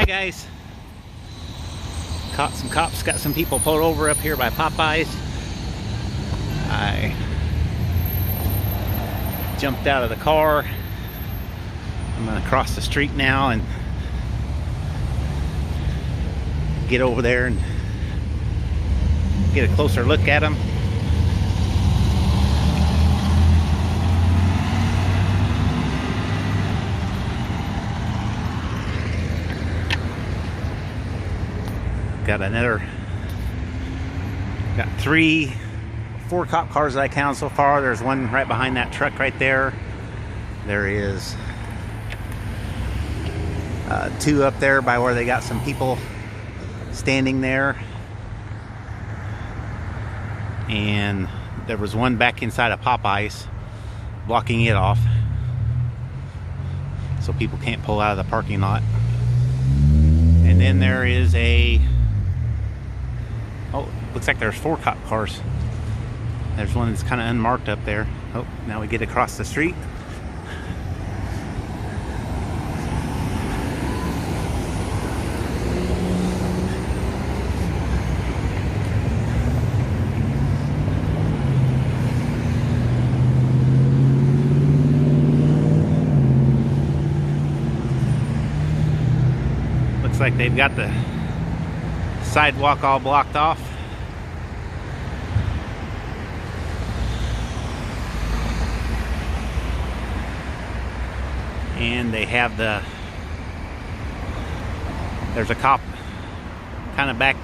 Hi guys. Caught some cops, got some people pulled over up here by Popeys. I jumped out of the car. I'm gonna cross the street now and get over there and get a closer look at them. Got four cop cars that I counted so far. There's one right behind that truck right there. There is two up there by where they got some people standing there. And there was one back inside of Popeys blocking it off so people can't pull out of the parking lot. And then there is looks like there's four cop cars. There's one that's kind of unmarked up there. Oh, now we get across the street. Looks like they've got the sidewalk all blocked off. And they have there's a cop kind of back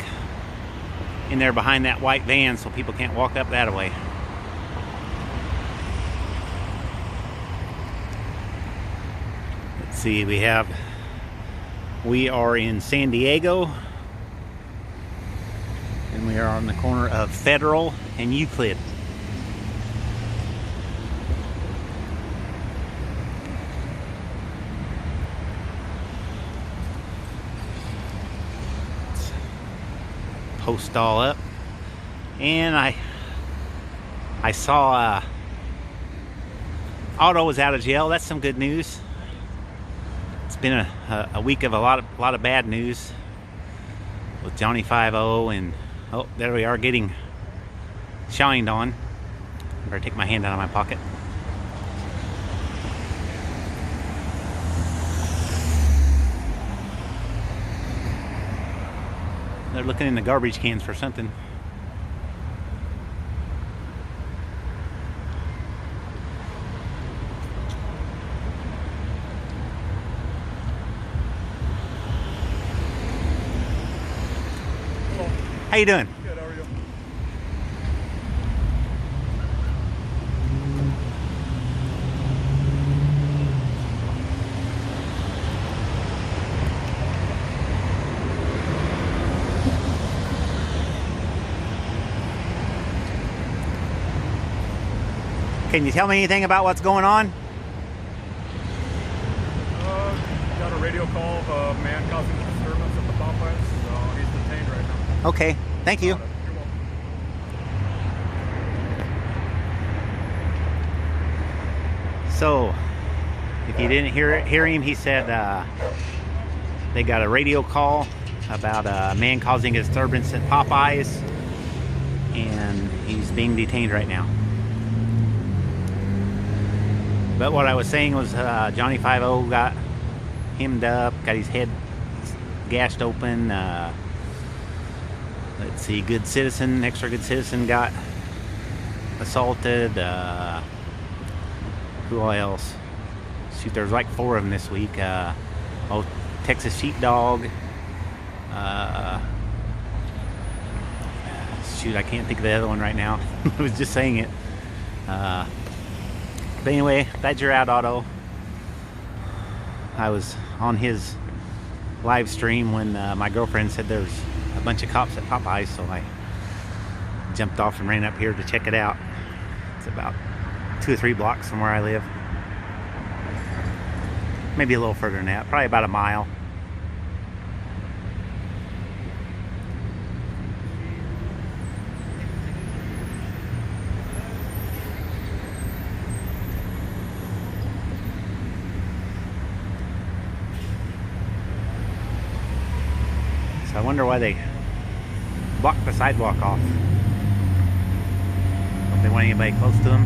in there behind that white van so people can't walk up that way. Let's see, we are in San Diego, and we are on the corner of Federal and Euclid. Let's post all up, and I saw Otto was out of jail. That's some good news. It's been a week of a lot of bad news with Johnny 5-0, and oh, there we are getting shined on. I better take my hand out of my pocket. They're looking in the garbage cans for something. How you doing? Good, how are you? Can you tell me anything about what's going on? Got a radio call of a man causing disturbance at the Popeys, so he's detained right now. Okay, thank you. You're welcome. So, if you didn't hear him, he said they got a radio call about a man causing a disturbance at Popeys, and he's being detained right now. But what I was saying was Johnny 5-0 got hemmed up, got his head gashed open. Let's see, Good Citizen, Extra Good Citizen got assaulted. Who else? Shoot, there's like four of them this week. Texas Sheepdog. Shoot, I can't think of the other one right now. I was just saying it. But anyway, glad you're out, Otto. I was on his live stream when my girlfriend said there's a bunch of cops at Popeys, so I jumped off and ran up here to check it out. It's about 2 or 3 blocks from where I live. Maybe a little further than that, probably about a mile. I wonder why they blocked the sidewalk off. Don't they want anybody close to them?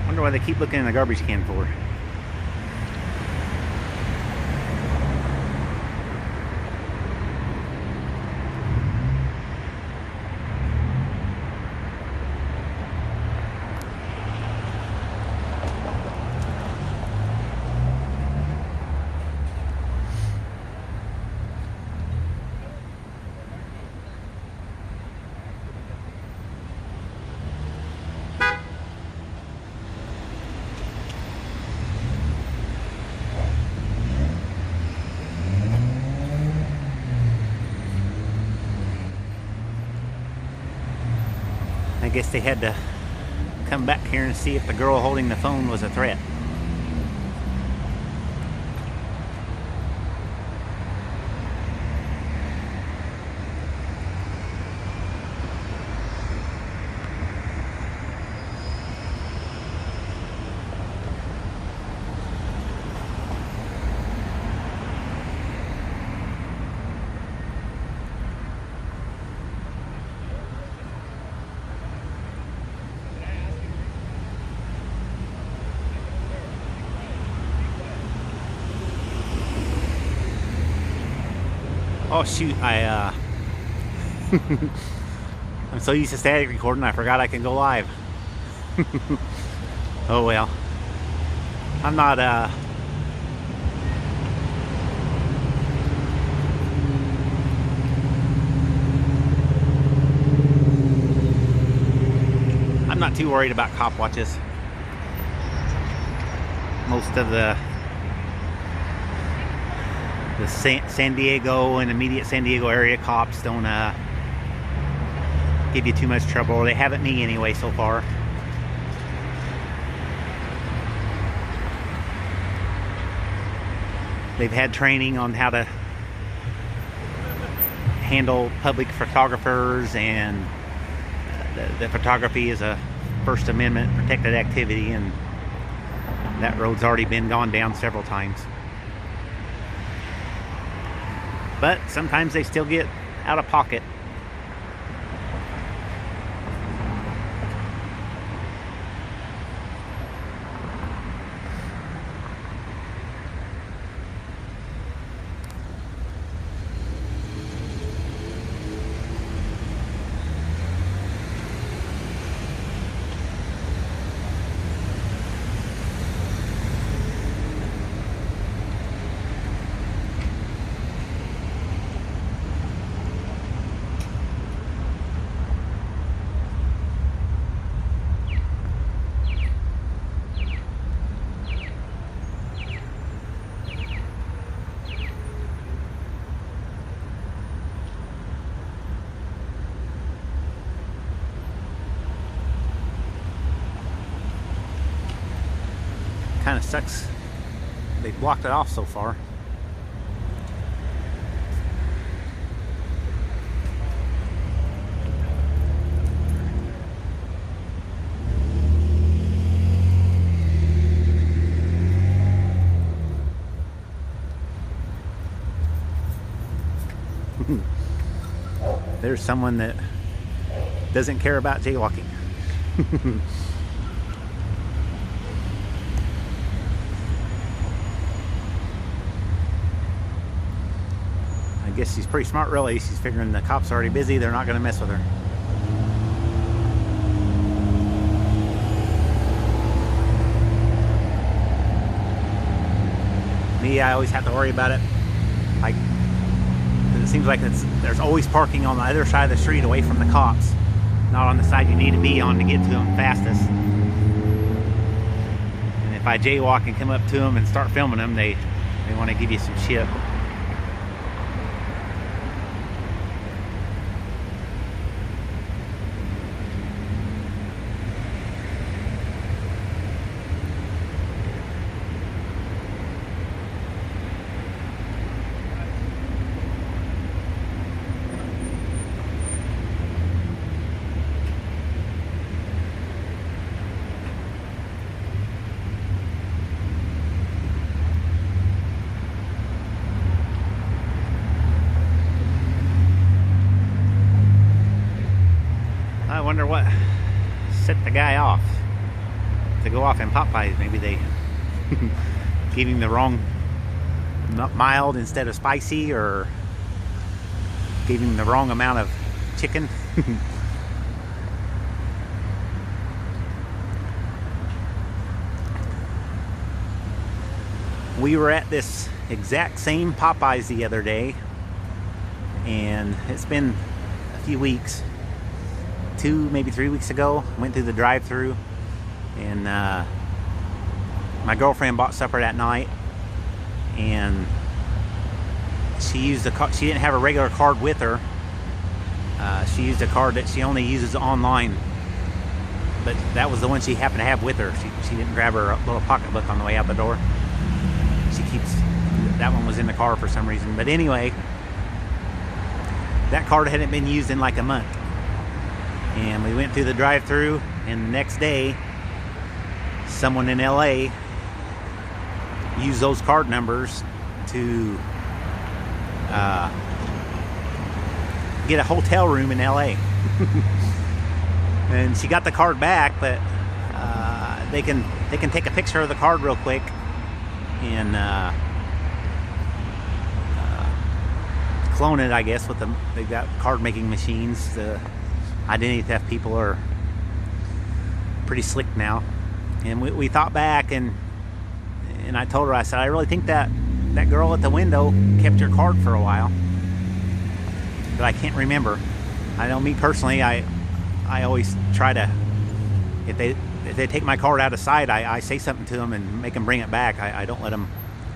Wonder why they keep looking in the garbage can for. I guess they had to come back here and see if the girl holding the phone was a threat. Oh shoot, I'm so used to static recording, I forgot I can go live. Oh well. I'm not too worried about cop watches. Most of the San Diego and immediate San Diego area cops don't give you too much trouble. They haven't me anyway so far. They've had training on how to handle public photographers, and the photography is a First Amendment protected activity, and that road's already been gone down several times. But sometimes they still get out of pocket. Kind of sucks they blocked it off so far. There's someone that doesn't care about jaywalking. I guess she's pretty smart, really. She's figuring the cops are already busy. They're not going to mess with her. Me, I always have to worry about it. Like, it seems like there's always parking on the other side of the street away from the cops, not on the side you need to be on to get to them fastest. And if I jaywalk and come up to them and start filming them, they want to give you some shit. wonder what set the guy off to go off in Popeys. Maybe they gave him the wrong mild instead of spicy, or gave him the wrong amount of chicken. We were at this exact same Popeys the other day, and it's been a few weeks, 2, maybe 3 weeks ago. Went through the drive-thru, and my girlfriend bought supper that night, and she used she didn't have a regular card with her. She used a card that she only uses online, but that was the one she happened to have with her. She didn't grab her little pocketbook on the way out the door. That one was in the car for some reason. But anyway, that card hadn't been used in like a month, and we went through the drive-thru, and the next day someone in LA used those card numbers to get a hotel room in LA. And she got the card back, but they can take a picture of the card real quick and clone it, I guess. They've got card making machines. The identity theft people are pretty slick now. And we thought back, and I told her, I said, I really think that girl at the window kept your card for a while, but I can't remember. I know me personally, I always try to, if they take my card out of sight, I say something to them and make them bring it back. I don't let them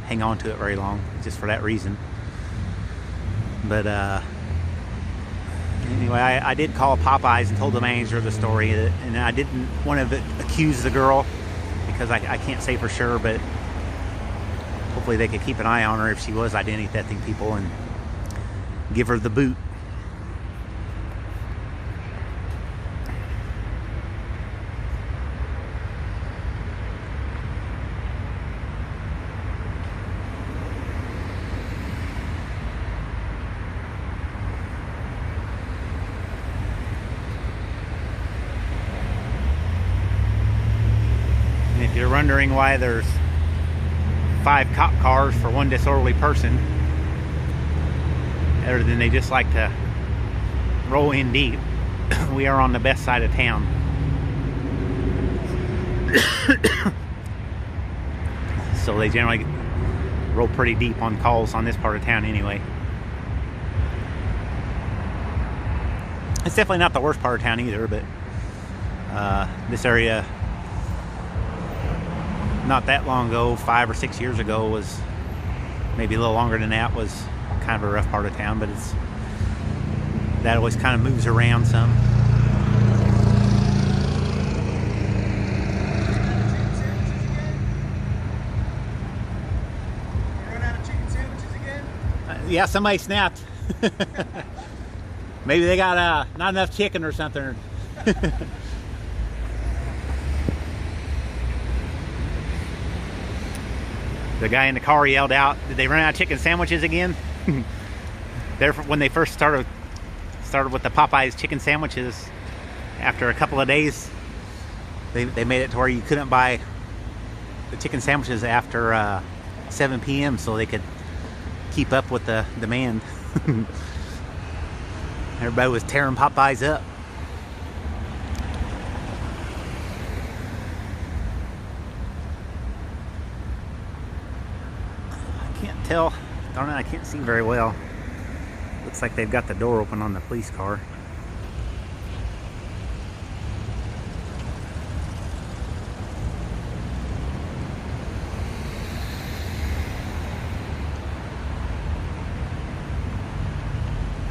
hang on to it very long, just for that reason. But anyway, I did call Popeys and told the manager the story, and I didn't want to accuse the girl because I can't say for sure, but hopefully they could keep an eye on her if she was identity thefting people and give her the boot. And if you're wondering why there's 5 cop cars for one disorderly person, other than they just like to roll in deep, we are on the best side of town. So they generally roll pretty deep on calls on this part of town anyway. It's definitely not the worst part of town either, but this area, not that long ago, 5 or 6 years ago, was maybe a little longer than that, was kind of a rough part of town, but that always kind of moves around some. You run out of chicken sandwiches again? Yeah, somebody snapped. Maybe they got not enough chicken or something. The guy in the car yelled out, "Did they run out of chicken sandwiches again?" When they first started with the Popeys chicken sandwiches, after a couple of days, they made it to where you couldn't buy the chicken sandwiches after 7 p.m. so they could keep up with the demand. Everybody was tearing Popeys up. I can't tell. Darn it, I can't see very well. Looks like they've got the door open on the police car.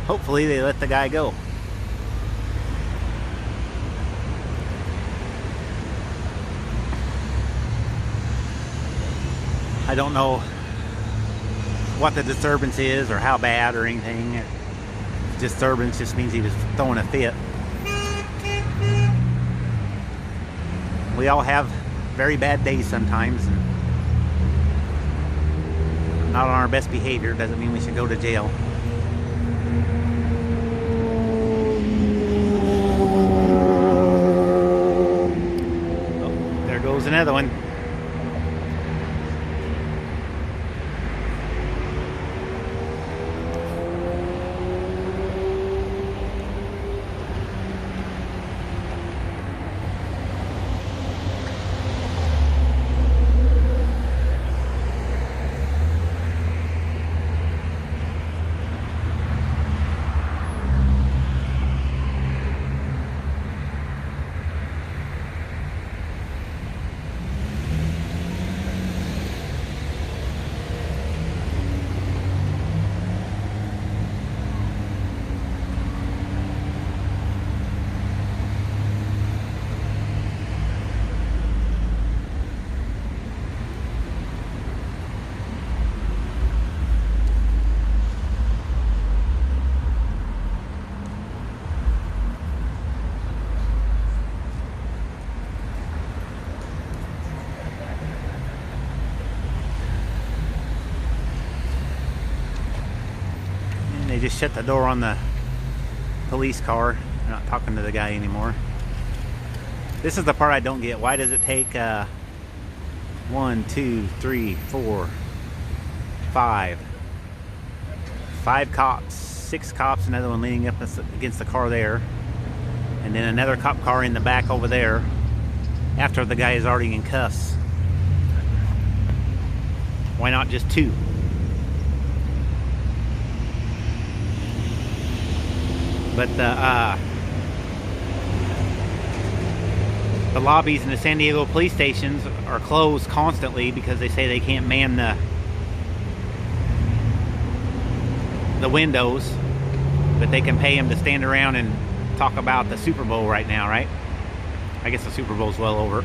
Hopefully they let the guy go. I don't know what the disturbance is or how bad or anything. Disturbance just means he was throwing a fit. We all have very bad days sometimes, and not on our best behavior doesn't mean we should go to jail. another one. They just shut the door on the police car. They're not talking to the guy anymore. This is the part I don't get. Why does it take 1, 2, 3, 4, 5 cops, 6 cops, another one leaning up against the car there, and then another cop car in the back over there after the guy is already in cuffs? Why not just 2? But the lobbies in the San Diego police stations are closed constantly because they say they can't man the windows, but they can pay them to stand around and talk about the Super Bowl right now, right? I guess the Super Bowl's well over.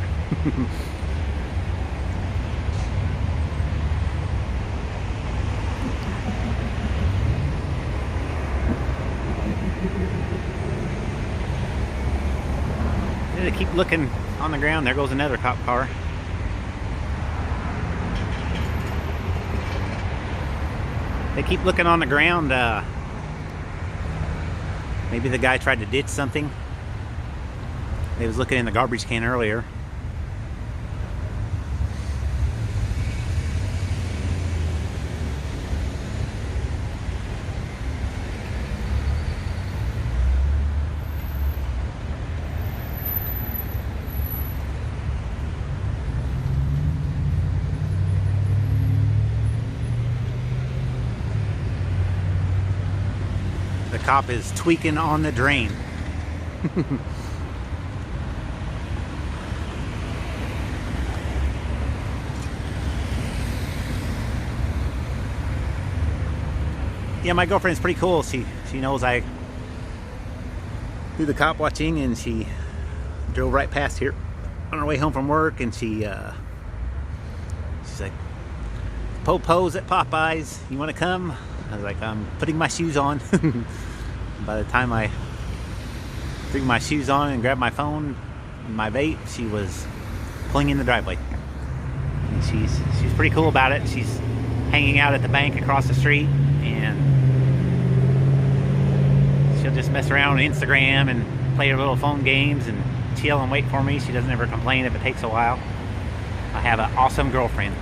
They keep looking on the ground. There goes another cop car. They keep looking on the ground. Maybe the guy tried to ditch something. He was looking in the garbage can earlier. The cop is tweaking on the drain. Yeah, my girlfriend's pretty cool. She knows I do the cop watching, and she drove right past here on her way home from work, and she's like, "Popeys at Popeys, you want to come?" I was like, "I'm putting my shoes on." By the time I threw my shoes on and grabbed my phone and my vape, she was pulling in the driveway. And she's pretty cool about it. She's hanging out at the bank across the street, and she'll just mess around on Instagram and play her little phone games and chill and wait for me. She doesn't ever complain if it takes a while. I have an awesome girlfriend.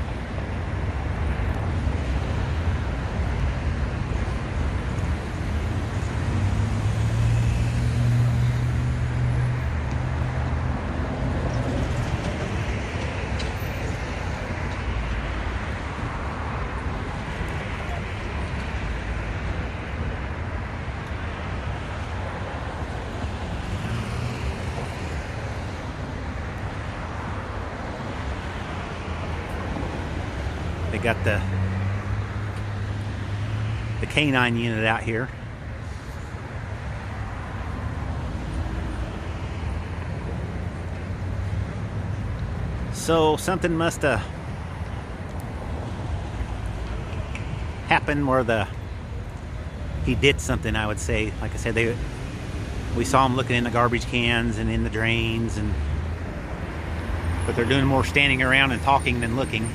They got the canine unit out here. So something must have happened where he did something, I would say. Like I said, we saw him looking in the garbage cans and in the drains, but they're doing more standing around and talking than looking.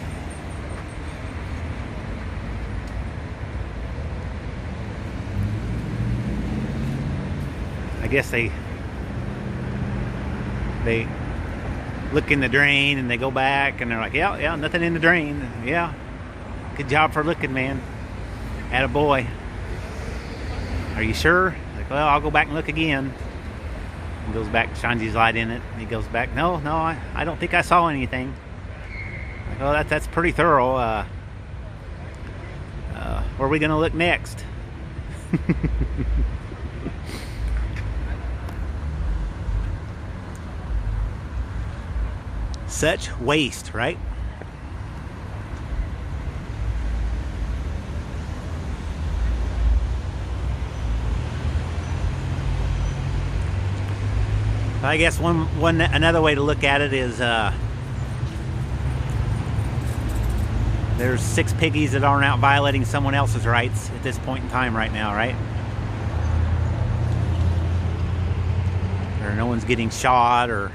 I guess they look in the drain, and they go back, and they're like, yeah, nothing in the drain. Yeah, good job for looking, man. Attaboy. Are you sure? Like, well, I'll go back and look again. He goes back, shines his light in it, and he goes back, no, I don't think I saw anything. Like, well, that's pretty thorough. Where are we going to look next? Such waste, right? I guess another way to look at it is there's 6 piggies that aren't out violating someone else's rights at this point in time right now, right? Or no one's getting shot, or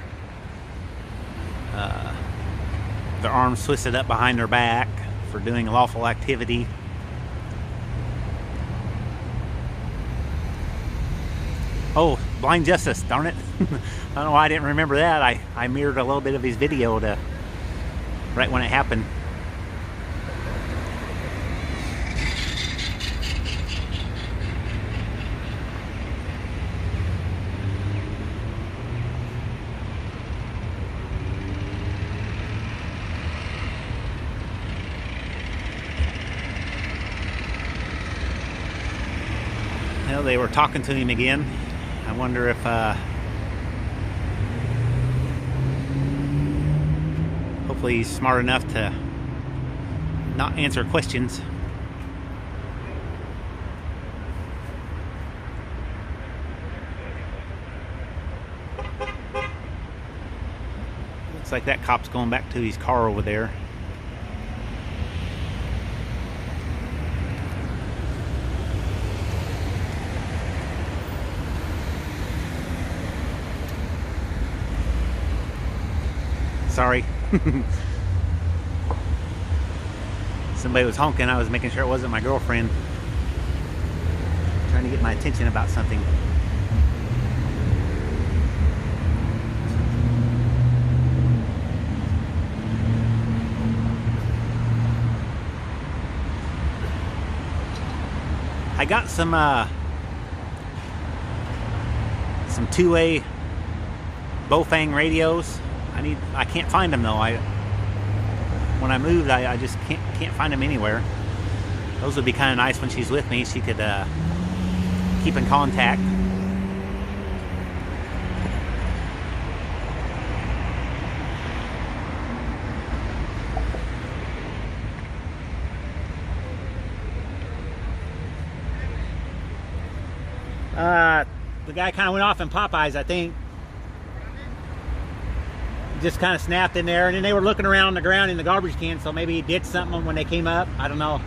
their arms twisted up behind their back for doing a lawful activity. Oh, Blind Justice, darn it. I don't know why I didn't remember that. I mirrored a little bit of his video right when it happened. Well, they were talking to him again. I wonder if hopefully he's smart enough to not answer questions. Looks like that cop's going back to his car over there. Sorry. Somebody was honking. I was making sure it wasn't my girlfriend. Trying to get my attention about something. I got some two-way Bofang radios. I can't find them though. When I moved, I just can't find them anywhere. Those would be kind of nice when she's with me. She could keep in contact. The guy kind of went off in Popeys, I think. Just kind of snapped in there, and then they were looking around the ground in the garbage can, so maybe he did something when they came up. I don't know.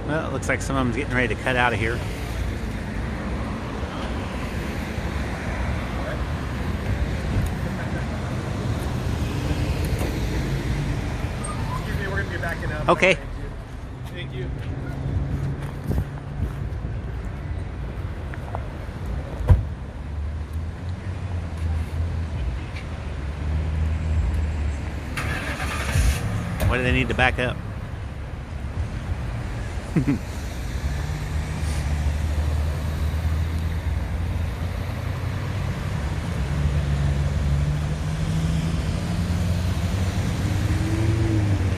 Well, it looks like some of them's getting ready to cut out of here. Excuse me, we're going to be backing up. Okay. Thank you. Why do they need to back up?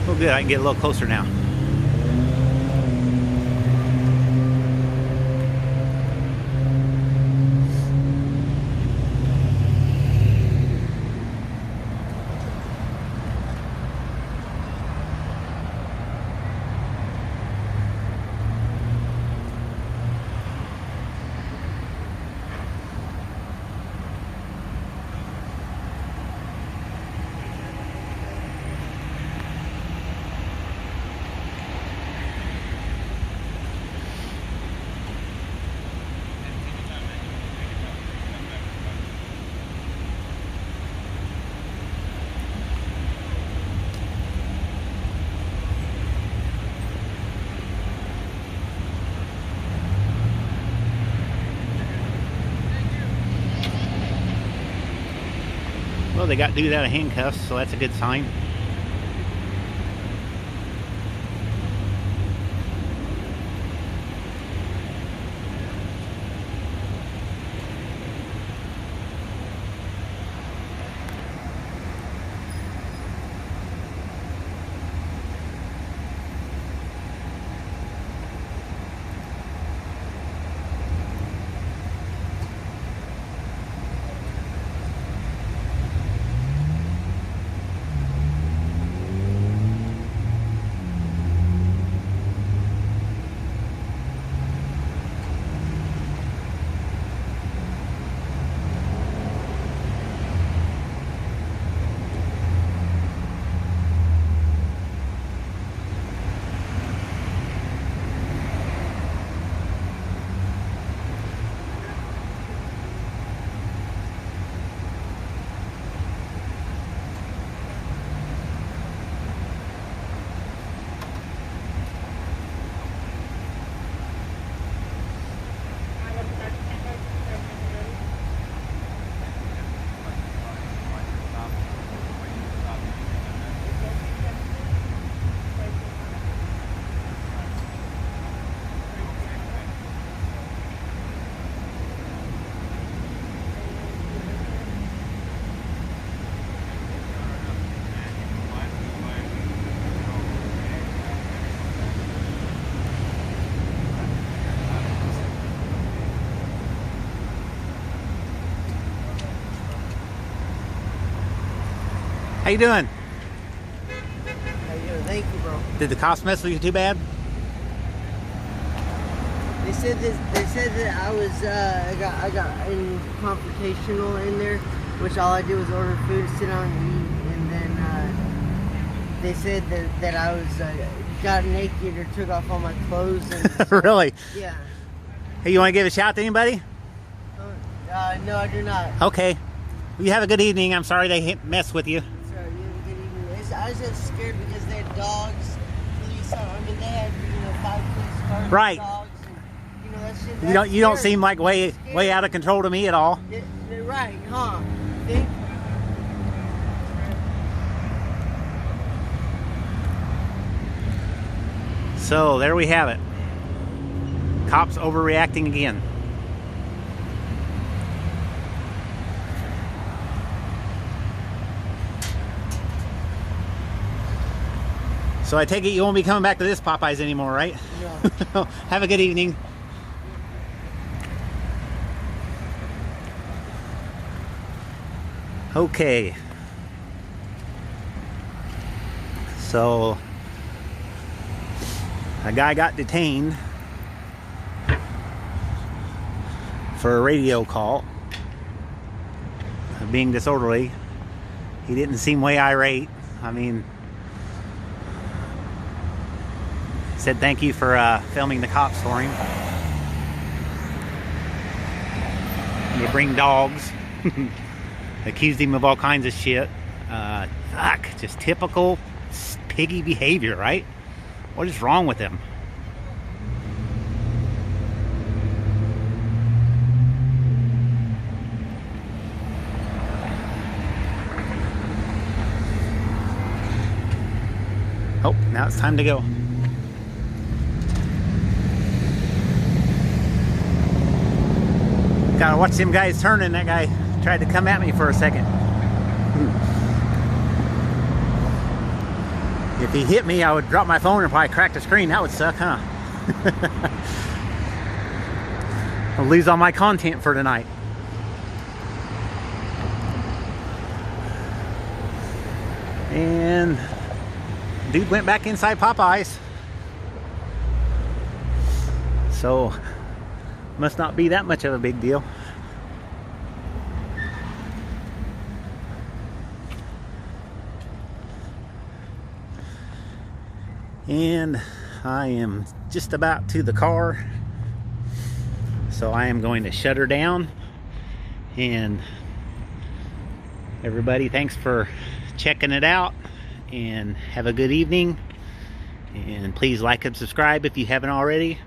Oh good, I can get a little closer now. Oh, they got dude out of handcuffs, so that's a good sign. How you doing? How you doing? Thank you, bro. Did the cops mess with you too bad? They said that I was I got in confrontational in there, which all I did was order food, sit down and eat, and then they said that I was got naked or took off all my clothes. And Really? Yeah. Hey, you want to give a shout to anybody? No, I do not. Okay. Well, you have a good evening. I'm sorry they messed with you. Sorry, you have a good evening. I was just scared because they had dogs, police. I mean, they had 5 police cars, Right. dogs, and that shit. You don't scary. seem like way out of control to me at all. Right, huh? Think. So there we have it. Cops overreacting again. So I take it you won't be coming back to this Popeys anymore, right? No. Have a good evening. Okay. So a guy got detained for a radio call of being disorderly. He didn't seem way irate. I mean, said thank you for filming the cops for him. You bring dogs. Accused him of all kinds of shit. Fuck, just typical piggy behavior, right? What is wrong with him? Oh, now it's time to go. Gotta watch them guys turning. That guy tried to come at me for a second. If he hit me, I would drop my phone and probably crack the screen. That would suck, huh? I'll lose all my content for tonight. And dude went back inside Popeys. So must not be that much of a big deal. And I am just about to the car, so I am going to shut her down. And everybody, thanks for checking it out, and have a good evening. And please like and subscribe if you haven't already.